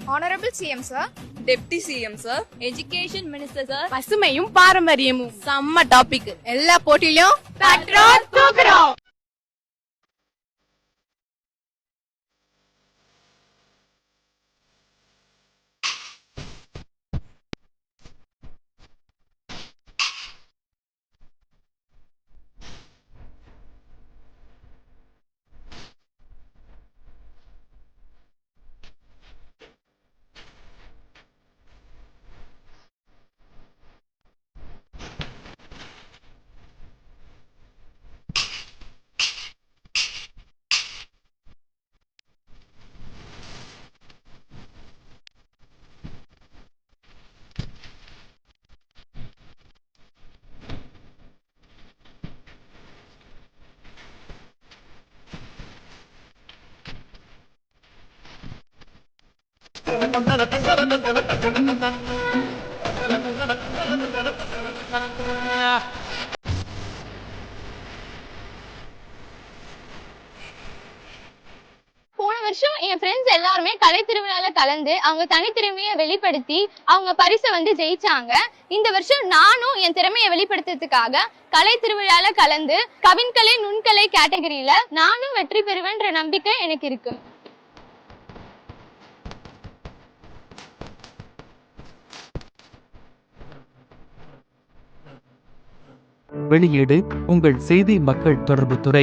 Honorable CM sir, Deputy CM sir, Education Minister sir, பசுமையும் பாரம்பரியமும் செம்ம topic. எல்லா போட்டியிலும் தட்டுறோம், தூக்குறோம். போன வருஷம் என் ஃப்ரெண்ட்ஸ் எல்லாருமே கலை திருவிழால கலந்து அவங்க தனித்திறமையை வெளிப்படுத்தி அவங்க பரிசை வந்து ஜெயிச்சாங்க. இந்த வருஷம் நானும் என் திறமையை வெளிப்படுத்துறதுக்காக கலை திருவிழால கலந்து கவின்கலை நுண்கலை கேட்டகரியில நானும் வெற்றி பெறுவேன்ற நம்பிக்கை எனக்கு இருக்கு. வெளியீடு உங்கள் செய்தி மக்கள் தொடர்பு துறை.